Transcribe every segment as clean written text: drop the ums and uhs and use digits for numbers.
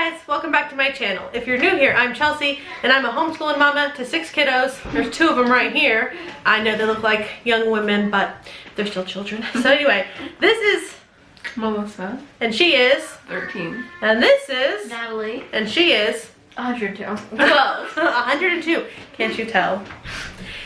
guys, welcome back to my channel. If you're new here, I'm Chelsea and I'm a homeschooling mama to 6 kiddos. There's 2 of them right here. I know they look like young women, but they're still children. So anyway, this is Melissa, and she is 13, and this is Natalie, and she is 102. 102. Can't you tell?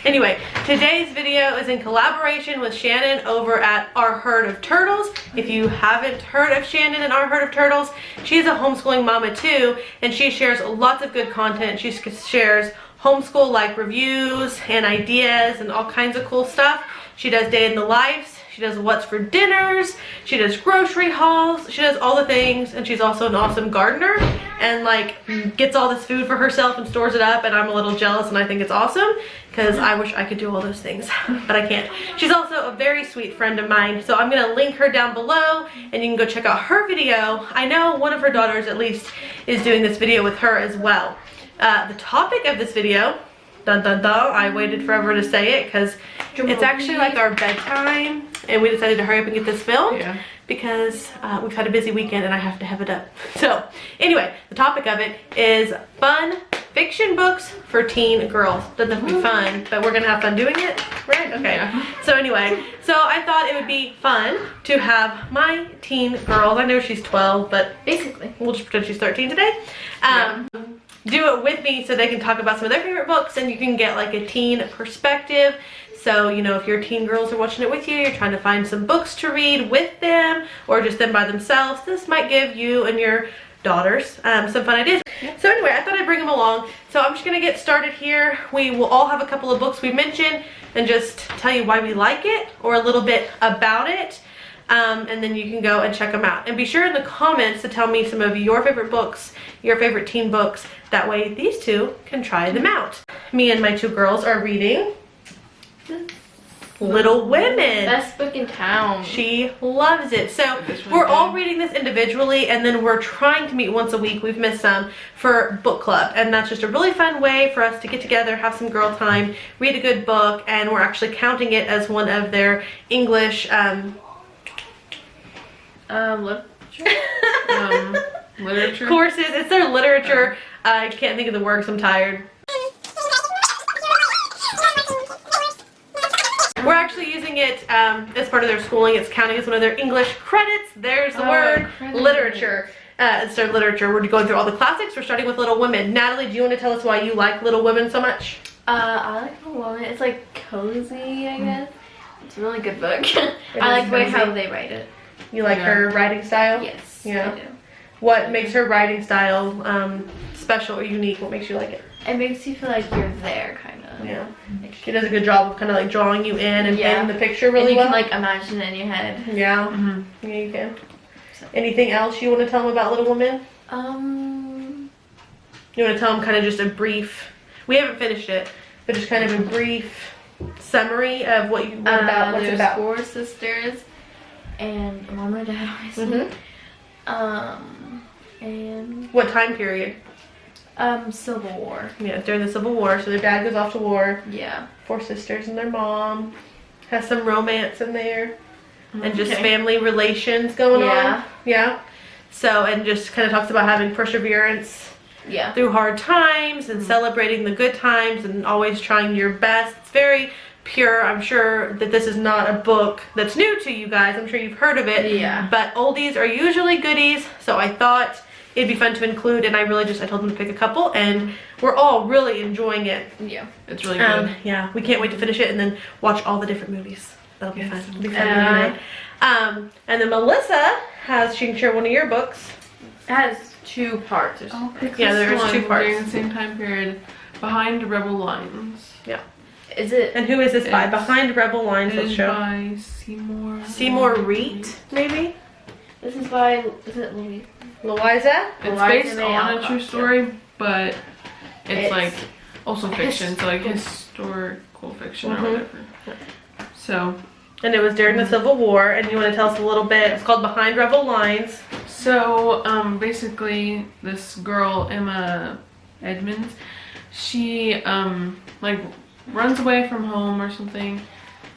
Anyway, today's video is in collaboration with Shannon over at Our Herd of Turtles. If you haven't heard of Shannon and Our Herd of Turtles, she's a homeschooling mama too, and she shares lots of good content. She shares homeschool like reviews and ideas and all kinds of cool stuff. She does day in the lives. She does what's for dinners, she does grocery hauls, she does all the things, and she's also an awesome gardener and like gets all this food for herself and stores it up, and I'm a little jealous and I think it's awesome because I wish I could do all those things, but I can't. She's also a very sweet friend of mine, so I'm gonna link her down below and you can go check out her video. I know one of her daughters at least is doing this video with her as well. The topic of this video, dun dun dun, I waited forever to say it because it's actually like our bedtime and we decided to hurry up and get this filmed because we've had a busy weekend and I have to have it up. So anyway, the topic of it is fun fiction books for teen girls. Doesn't have to be fun, but we're gonna have fun doing it, right? Okay. Yeah. So anyway, so I thought it would be fun to have my teen girls, I know she's 12, but basically we'll just pretend she's 13 today, do it with me so they can talk about some of their favorite books and you can get like a teen perspective. So, you know, if your teen girls are watching it with you, you're trying to find some books to read with them or just them by themselves, this might give you and your daughters some fun ideas. So anyway, I thought I'd bring them along. So I'm just going to get started here. We will all have a couple of books we mentioned and just tell you why we like it or a little bit about it. And then you can go and check them out. And be sure in the comments to tell me some of your favorite books, your favorite teen books. That way these two can try them out. Me and my 2 girls are reading Little Women. Best book in town. She loves it. So we're all reading this individually and then we're trying to meet once a week. We've missed some for book club, and that's just a really fun way for us to get together, have some girl time, read a good book, and we're actually counting it as one of their English literature courses. It's their literature. I can't think of the words, I'm tired. We're actually using it as part of their schooling. It's counting as one of their English credits. There's the word literature. It's their literature. We're going through all the classics. We're starting with Little Women. Natalie, do you want to tell us why you like Little Women so much? I like Little Women. It's like cozy, I guess. It's a really good book. I like the way how they write it. You like her writing style? Yes, yeah. I do. What makes her writing style special or unique? What makes you like it? It makes you feel like you're there, kind of. Yeah. She does a good job of kind of like drawing you in and painting the picture really well. And you can like imagine it in your head. Yeah. Yeah, you can. So. Anything else you want to tell them about Little Women? You want to tell them kind of just a brief, we haven't finished it, but just kind of a brief summary of what you what's about. 4 sisters and a mom and dad, obviously. And what time period? Civil War. Yeah, during the Civil War. So their dad goes off to war. Yeah. 4 sisters and their mom. Has some romance in there. And just family relations going on. Yeah. So, and just kind of talks about having perseverance through hard times and celebrating the good times and always trying your best. It's very pure. I'm sure that this is not a book that's new to you guys. I'm sure you've heard of it. Yeah. But oldies are usually goodies. So I thought it'd be fun to include, and I told them to pick a couple, and we're all really enjoying it. Yeah, it's really good. Yeah, we can't wait to finish it and then watch all the different movies. That'll be fun. It'll be fun tonight. And then Melissa she can share one of your books. It has 2 parts. There's there's 2 parts. During the same time period, Behind Rebel Lines. Yeah. Is it? And who is this by? Behind Rebel Lines. Let's show. By Seymour Reed, maybe. This is by. Is it Louise? Louisa? It's based on a true story, but it's like also fiction, so like historical fiction or whatever. So. And it was during the Civil War, and you want to tell us a little bit. It's called Behind Rebel Lines. So basically, this girl Emma Edmonds, she like runs away from home or something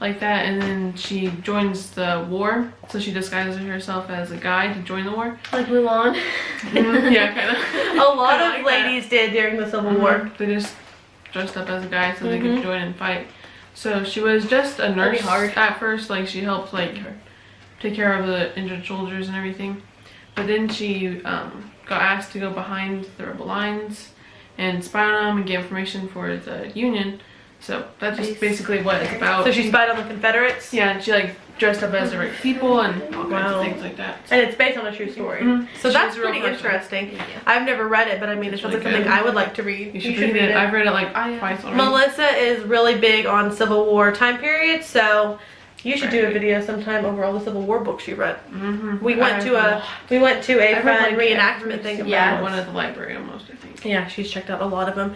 like that, and then she joins the war. So she disguises herself as a guy to join the war. Like Mulan. Yeah, kind of. A lot I of like ladies did during the Civil War. They just dressed up as a guy so they could join and fight. So she was just a nurse at first. Like she helped like take care of the injured soldiers and everything. But then she got asked to go behind the rebel lines and spy on them and get information for the Union. So that's just basically what it's about. So she spied on the Confederates? Yeah, and she like dressed up as the right people and all kinds of things like that. And it's based on a true story. So that's pretty interesting. I've never read it, but I mean, it's really something I would like to read. You should read it. I've read it like twice already. Melissa is really big on Civil War time period, so you should do a video sometime over all the Civil War books you read. We went to a fun reenactment thing. Yeah, one at the library almost, I think. Yeah, she's checked out a lot of them.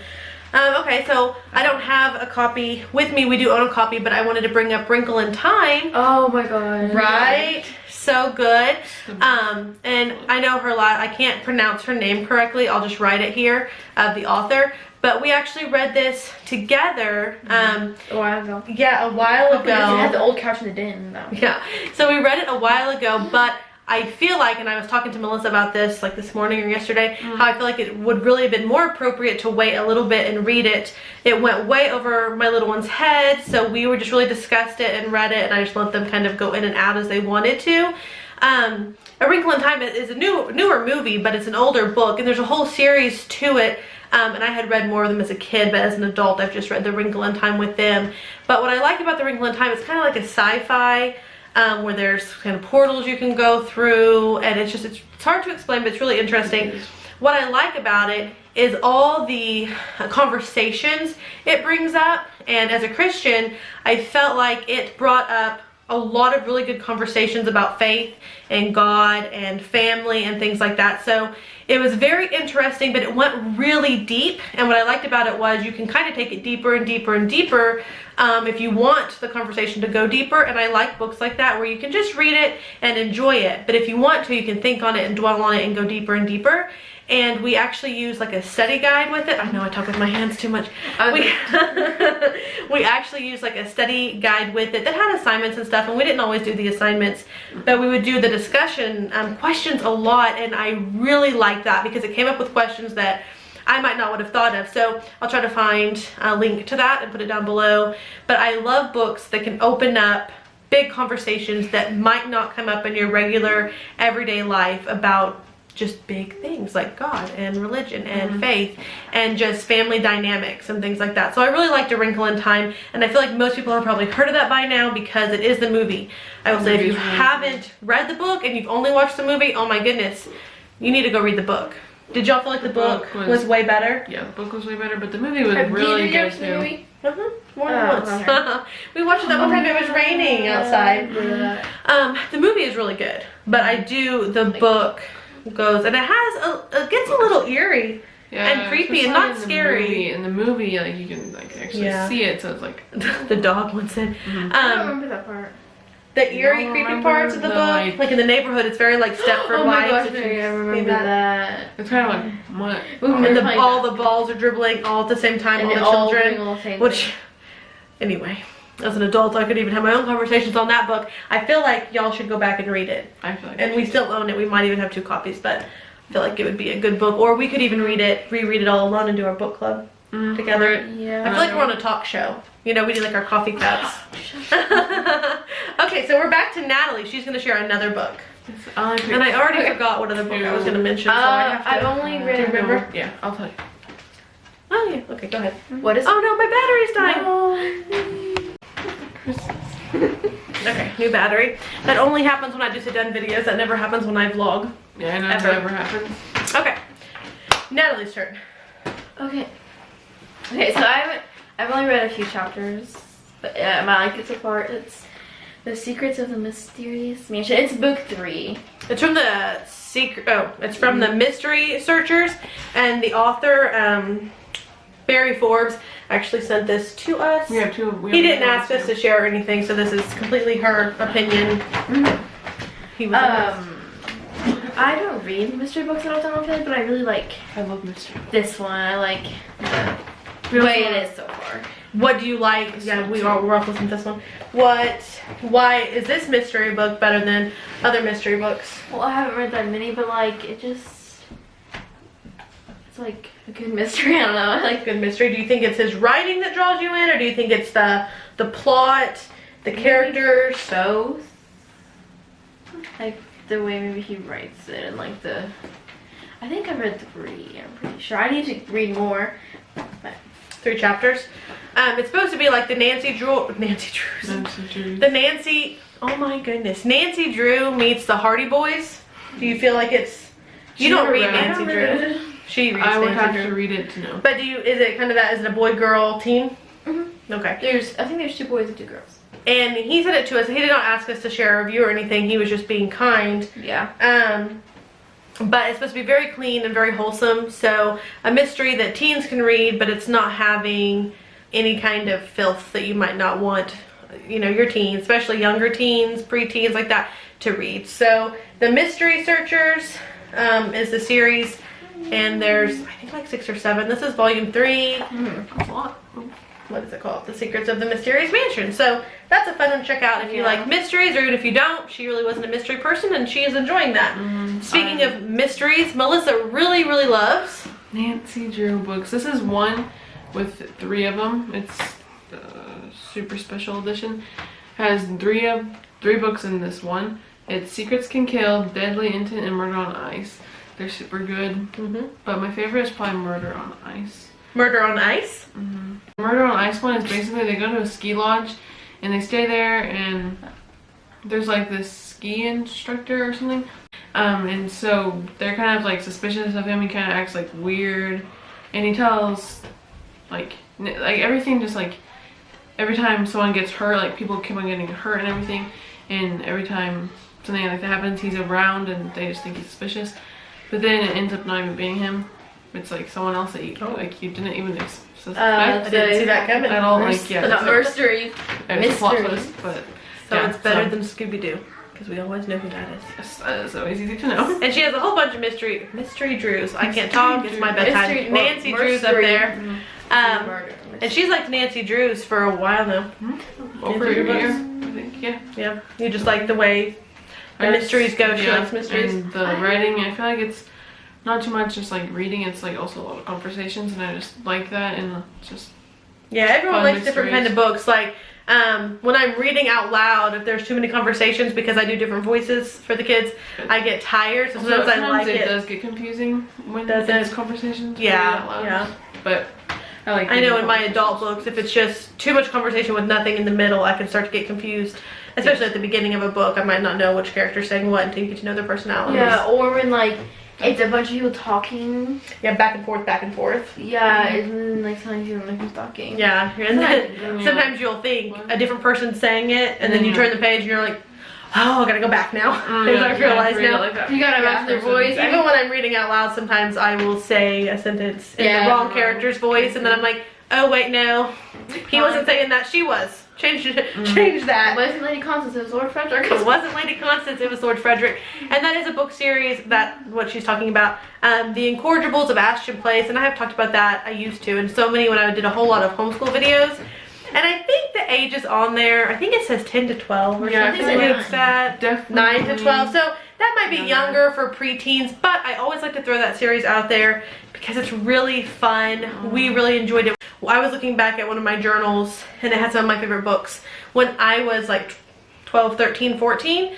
Okay, so I don't have a copy with me. We do own a copy, but I wanted to bring up Wrinkle in Time. Oh my god. Right? So good. And I know her a lot. I can't pronounce her name correctly. I'll just write it here, the author. But we actually read this together. A while ago. Yeah, a while ago. It had the old couch in the den, though. Yeah. So we read it a while ago, but I feel like, and I was talking to Melissa about this like this morning or yesterday, how I feel like it would really have been more appropriate to wait a little bit and read it. It went way over my little one's head, so we were just really discussed it and read it, and I just let them kind of go in and out as they wanted to. A Wrinkle in Time is a newer movie, but it's an older book, and there's a whole series to it. And I had read more of them as a kid, but as an adult, I've just read The Wrinkle in Time with them. But what I like about The Wrinkle in Time, it's kind of like a sci-fi, where there's kind of portals you can go through, and it's hard to explain, but it's really interesting. What I like about it is all the conversations it brings up, and as a Christian, I felt like it brought up a lot of really good conversations about faith and God and family and things like that. So it was very interesting, but it went really deep, and what I liked about it was you can kind of take it deeper and deeper and deeper if you want the conversation to go deeper, and I like books like that where you can just read it and enjoy it, but if you want to, you can think on it and dwell on it and go deeper and deeper. And we actually use like a study guide with it. I know I talk with my hands too much. We actually used like a study guide with it that had assignments and stuff, and we didn't always do the assignments, but we would do the discussion questions a lot, and I really liked that because it came up with questions that I might not would have thought of. So I'll try to find a link to that and put it down below. But I love books that can open up big conversations that might not come up in your regular everyday life about just big things like God and religion and faith and just family dynamics and things like that. So I really liked A Wrinkle in Time, and I feel like most people have probably heard of that by now because it is the movie. I will say if you haven't read the book and you've only watched the movie, oh my goodness, you need to go read the book. Did y'all feel like the book was way better? Yeah, the book was way better, but the movie was really good too. More than once. Okay. We watched it that one time it was raining outside. The movie is really good, but I do the book goes, and it gets a little eerie and creepy and not scary. In the movie, like you can like actually see it, so it's like the dog wants in. I don't remember that part. The eerie, creepy parts of the book, like in the neighborhood, it's very like Stepford Wives. I remember that. It's kind of like what? And all the balls are dribbling all at the same time, all the children. Which, anyway. As an adult, I could even have my own conversations on that book. I feel like y'all should go back and read it. I feel like, and we still own it. We might even have 2 copies, but I feel like it would be a good book. Or we could even reread it all alone and do our book club together. Yeah. I feel like we're on a talk show. You know, we do like our coffee cups. Okay, so we're back to Natalie. She's going to share another book. And I already forgot what other book I was going to mention, so I have to. I've only read remember? Yeah, I'll tell you. Oh, yeah. Okay, go ahead. What is it? Oh, no, my battery's dying. Okay, new battery. That only happens when I do sit-down videos. That never happens when I vlog. Yeah, I know, that never happens. Okay, Natalie's turn. Okay, so I've only read a few chapters, but I like it so far. It's The Secrets of the Mysterious Mansion. It's book 3. It's from the it's from the Mystery Searchers, and the author Barry Forbes actually sent this to us. We have 2. He didn't ask us to share or anything, so this is completely her opinion. He was I don't read mystery books all the time, but I really like. I love mystery. This one, I like the way it is so far. What do you like? Yeah, we're all listening to this one. Why is this mystery book better than other mystery books? Well, I haven't read that many, but like it just. it's like a good mystery. I don't know. I like Good mystery. Do you think it's his writing that draws you in, or do you think it's the plot, the characters? both. Like the way maybe he writes it and like the. I think I read 3. I'm pretty sure. I need to read more. But 3 chapters. It's supposed to be like the Nancy Drew. The Nancy. Oh my goodness. Nancy Drew meets the Hardy Boys. Do you feel like it's? You don't read Nancy Drew. She reads I would Nancy have Drew. to read it to know. But is it kind of that? Is it a boy girl teen? Mm-hmm. Okay. I think there's 2 boys and 2 girls. And he said it to us. He did not ask us to share a review or anything. He was just being kind. Yeah. But it's supposed to be very clean and very wholesome. So a mystery that teens can read, but it's not having any kind of filth that you might not want, you know, your teens, especially younger teens, preteens like that, to read. So The Mystery Searchers is the series, and there's I think like 6 or 7. This is volume 3. That's a lot. What is it called? The Secrets of the Mysterious Mansion. So that's a fun one to check out if you like mysteries, or even if you don't. She really wasn't a mystery person, and she is enjoying that. Speaking of mysteries, Melissa really loves Nancy Drew books. This is one with 3 of them. It's the super special edition. Has 3 books in this one. It's Secrets Can Kill, Deadly Intent, and Murder on Ice. They're super good. But my favorite is probably Murder on Ice. Murder on Ice. Murder on Ice one is basically they go to a ski lodge and they stay there, and there's like this ski instructor or something. And so they're kind of like suspicious of him. He kind of acts like weird, and he tells like everything, just like every time someone gets hurt, like people keep on getting hurt and everything, and every time something like that happens, he's around and they just think he's suspicious. But then it ends up not even being him. It's like someone else that you like you didn't even suspect. I didn't see that coming at all. Like But not mystery. it's a plot Mystery. twist, but So it's better than Scooby-Doo, because we always know who that is. it's always easy to know. And she has a whole bunch of mystery Drews. I can't talk. It's my bedtime. Mystery- Nancy Drew's up there. Murder. And she's liked Nancy Drew's for a while now. Over a Drew year, books? I think. Yeah. Yeah. You just like the way the mysteries go. She likes mysteries. And the writing, I feel like it's not too much just like reading. It's like also a lot of conversations, and I just like that, and just Yeah, everyone fun likes different mysteries. kind of books. Like when I'm reading out loud, if there's too many conversations, because I do different voices for the kids, I get tired. So sometimes I like it it. does get confusing when Does there's it? conversations. Yeah, read out loud. yeah. But I like. I know reading in my conversations. adult books, if it's just too much conversation with nothing in the middle, I can start to get confused. Especially at the beginning of a book, I might not know which character's saying what until you get to know their personalities. Yeah, or when like it's a bunch of people talking. Yeah, back and forth, back and forth. Yeah, and then like sometimes you don't know who's talking. Yeah, and then Yeah. sometimes you'll think a different person's saying it, and then you turn the page and you're like, oh, I gotta go back now. Because I realize now. You gotta match their voice. Even when I'm reading out loud, sometimes I will say a sentence in the wrong character's voice, and then I'm like, oh wait, no, he wasn't saying that, she was. Change that. It wasn't Lady Constance, it was Lord Frederick. It wasn't Lady Constance, it was Lord Frederick. And that is a book series, that what she's talking about. The Incorrigibles of Ashton Place, and I have talked about that, I used to, and so many when I did a whole lot of homeschool videos. And I think the age is on there, I think it says 10 to 12 or Yeah, something I think like that. Definitely 9 to 12, so that might be younger. younger for preteens, but I always like to throw that series out there because it's really fun. We really enjoyed it. I was looking back at one of my journals, and it had some of my favorite books when I was like 12, 13, 14.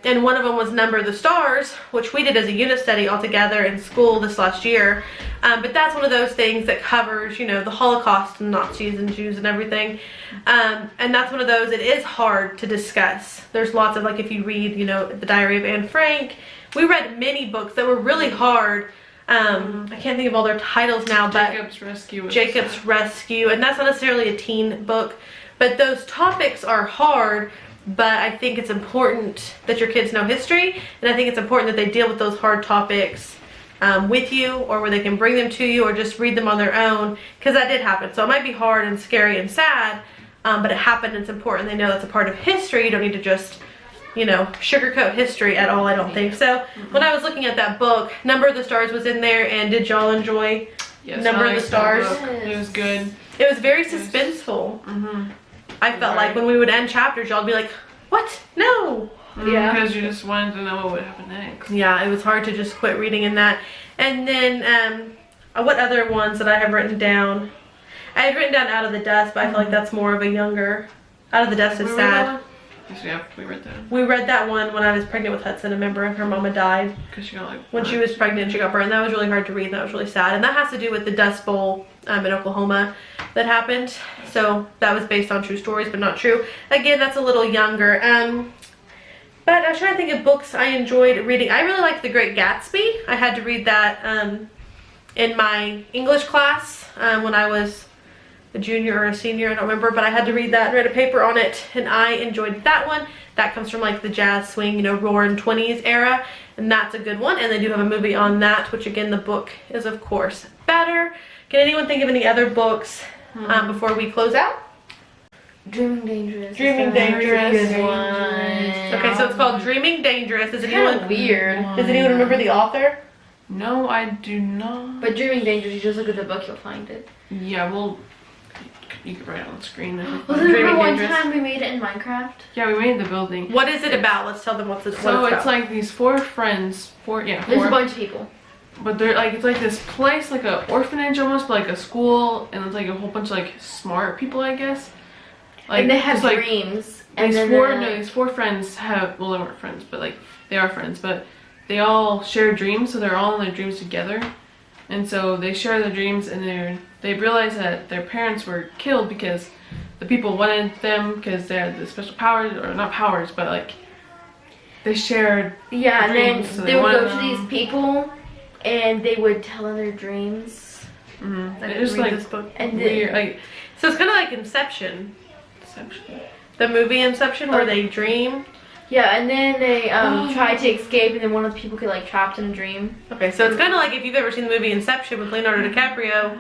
And one of them was Number the Stars, which we did as a unit study all together in school this last year. But that's one of those things that covers, you know, the Holocaust and Nazis and Jews and everything. And that's one of those, it is hard to discuss. There's lots of, like, if you read, you know, The Diary of Anne Frank, we read many books that were really hard. I can't think of all their titles now, but Jacob's Rescue. Jacob's Rescue, and that's not necessarily a teen book, but those topics are hard. But I think it's important that your kids know history, and I think it's important that they deal with those hard topics with you, or where they can bring them to you, or just read them on their own, because that did happen. So it might be hard and scary and sad, but it happened, and it's important they know that's a part of history. You don't need to just, you know, sugarcoat history at all, I don't think. So when I was looking at that book, Number of the Stars was in there, and did y'all enjoy Number of the Stars? It was good. It was very suspenseful. I felt like when we would end chapters, y'all would be like, what? No. Yeah. Because you just wanted to know what would happen next. Yeah, it was hard to just quit reading in that. And then, what other ones that I have written down? I had written down Out of the Dust, but I feel like that's more of a younger. Out of the Dust is sad. Yeah, we read that. We read that one when I was pregnant with Hudson. I remember her mama died. Because she got like when she was pregnant, she got burned. That was really hard to read. And that was really sad. And that has to do with the Dust Bowl in Oklahoma that happened. So that was based on true stories, but not true. Again, that's a little younger. But I was trying to think of books I enjoyed reading. I really liked The Great Gatsby. I had to read that in my English class when I was a junior or a senior, I don't remember, but I had to read that and read a paper on it, and I enjoyed that one. That comes from like the jazz swing, you know, roaring 20s era, and that's a good one. And they do have a movie on that, which again, the book is of course better. Can anyone think of any other books before we close out? Dreaming Dangerous. Dreaming Dangerous. Good one. Okay, so it's called Dreaming Dangerous. Does Kind anyone of weird. Does anyone remember the author? No, I do not. But Dreaming Dangerous, you just look at the book, you'll find it. Yeah, well, you could write it on the screen. Was it Dreaming one Dangerous. time we made it in Minecraft? Yeah, we made the building. What is it about? Let's tell them what it's So about. it's like these four friends, four. There's a bunch of people. But they're like, it's like this place, like an orphanage almost, but like a school, and it's like a whole bunch of like smart people, I guess. Like, And they have just, like, dreams. And These then these four friends have, well, they weren't friends, but like they are friends, but they all share dreams, so they're all in their dreams together. And so they share their dreams, and they realize that their parents were killed because the people wanted them because they had the special powers, or not powers, but like they shared. yeah, and then dreams, so they they would go wanted to them. these people, and they would tell them their dreams. I It's just read like this book. And weird, then, like So it's kind of like Inception. Inception. The movie Inception where they dream. yeah, and then they try to escape, and then one of the people get like trapped in a dream. Okay, so it's kind of like if you've ever seen the movie Inception with Leonardo DiCaprio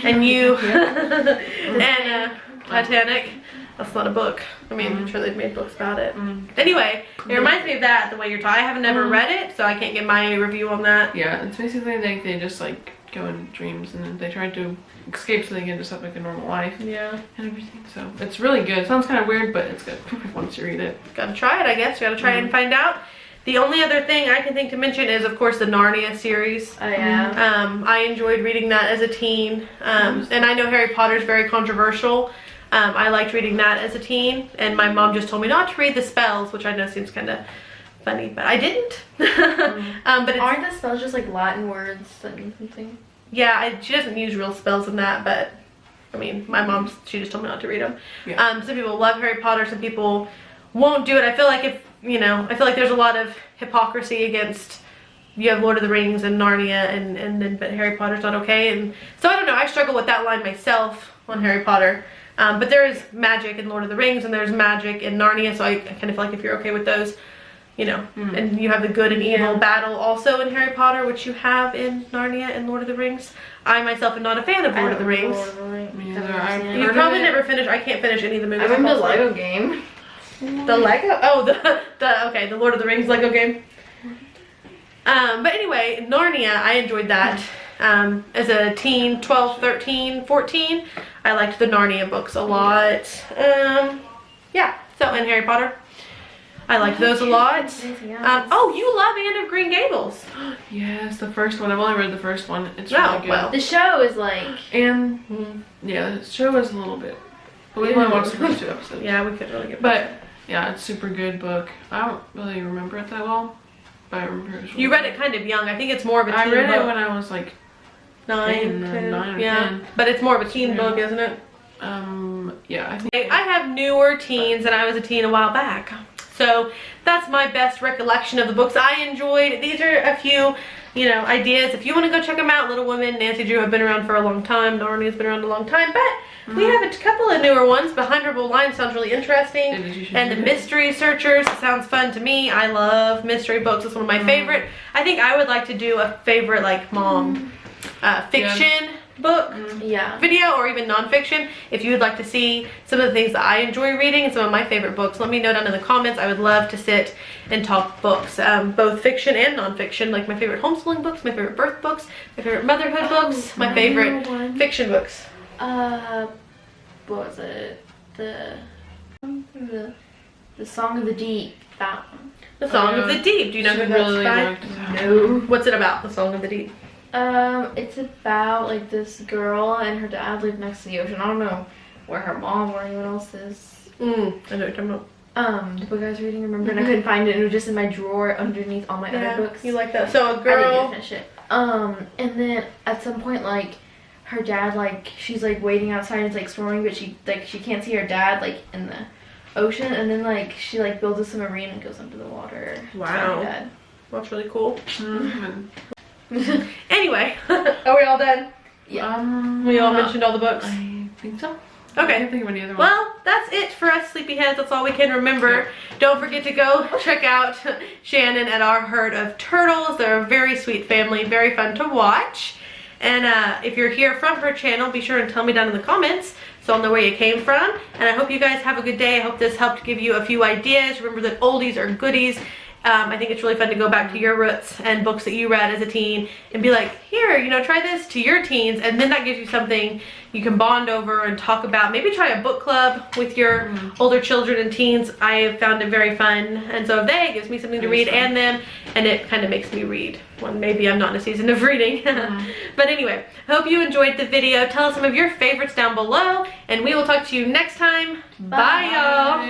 and you and Titanic. That's not a book. I mean, I'm sure they've made books about it. Anyway, it reminds me of that, the way you're taught. I have never read it, so I can't get my review on that. Yeah, it's basically like they just like go in dreams, and then they try to escape so they can just have like a normal life Yeah. and everything. So it's really good. It sounds kind of weird, but it's good once you read it. Gotta try it, I guess. You gotta try it and find out. The only other thing I can think to mention is, of course, the Narnia series. Oh yeah. I enjoyed reading that as a teen. And I know Harry Potter's very controversial. I liked reading that as a teen. And my mom just told me not to read the spells, which I know seems kind of funny, but I didn't. But it's, Aren't the spells just like Latin words that mean something? yeah, she doesn't use real spells in that, but I mean, my mom, she just told me not to read them. Yeah. Some people love Harry Potter, some people won't do it. I feel like I feel like there's a lot of hypocrisy against, you have Lord of the Rings and Narnia and then but Harry Potter's not okay. And so I don't know, I struggle with that line myself on Harry Potter. But there is magic in Lord of the Rings and there's magic in Narnia, so I kind of feel like if you're okay with those, you know, and you have the good and evil battle also in Harry Potter, which you have in Narnia and Lord of the Rings. I myself am not a fan of Lord of the Rings. Me neither. I've heard You of probably it. never finished. I can't finish any of the movies. I remember the also. Lego game. The Lego? Oh, the Lord of the Rings Lego game. But anyway, Narnia, I enjoyed that. As a teen, 12, 13, 14, I liked the Narnia books a lot. Yeah, so, and Harry Potter. I liked those a lot. Oh, you love End of Green Gables. Yes, the first one. I've only read the first one. It's really good. well. The show is like. And yeah, the show is a little bit. But we only watched the first 2 episodes. Yeah, we couldn't really get But yeah, it's a super good book. I don't really remember it that well, but I remember it was really You read good. it kind of young. I think it's more of a teen I read book. it when I was like 9 or 10, 9 or yeah. 10. But it's more of a teen Yeah. book, isn't it? Yeah, I think. I have newer teens and I was a teen a while back. So that's my best recollection of the books I enjoyed. These are a few, you know, ideas. If you want to go check them out, Little Women, Nancy Drew have been around for a long time. Narnia's been around a long time. But we have a couple of newer ones. Behind Rebel Line sounds really interesting. It is, you should And The read it. Mystery Searchers sounds fun to me. I love mystery books. It's one of my favorite. I think I would like to do a favorite, like, mom fiction book Yeah. video or even nonfiction. If you would like to see some of the things that I enjoy reading and some of my favorite books, let me know down in the comments. I would love to sit and talk books, both fiction and nonfiction, like my favorite homeschooling books, my favorite birth books, my favorite motherhood books, my favorite fiction books. What was it? The Song of the Deep. That one. The Song of the Deep. Do you know She who that's really by? liked that. No. What's it about, The Song of the Deep? It's about like this girl and her dad live next to the ocean. I don't know where her mom or anyone else is. I know what you're talking about. The book I was reading, remember, and I couldn't find it. It was just in my drawer underneath all my other books. You like that? So a I didn't girl. finish it. And then at some point, like, her dad, like, she's like waiting outside and it's like storming, but she can't see her dad like in the ocean, and then like she like builds a submarine and goes under the water. Wow. Her dad. That's really cool. Mm-hmm. Anyway, are we all done? Yeah. We all mentioned all the books. I think so. I Okay. can't think of any other ones. Well, that's it for us sleepyheads. That's all we can remember. Don't forget to go check out Shannon and our herd of turtles. They're a very sweet family, very fun to watch. And if you're here from her channel, be sure and tell me down in the comments so I'll know where you came from. And I hope you guys have a good day. I hope this helped give you a few ideas. Remember that oldies are goodies. I think it's really fun to go back to your roots and books that you read as a teen and be like, here, you know, try this to your teens, and then that gives you something you can bond over and talk about. Maybe try a book club with your older children and teens. I have found it very fun, and so it gives me something to read and them, and it kind of makes me read when maybe I'm not in a season of reading. But anyway, hope you enjoyed the video. Tell us some of your favorites down below, and we will talk to you next time. Bye y'all.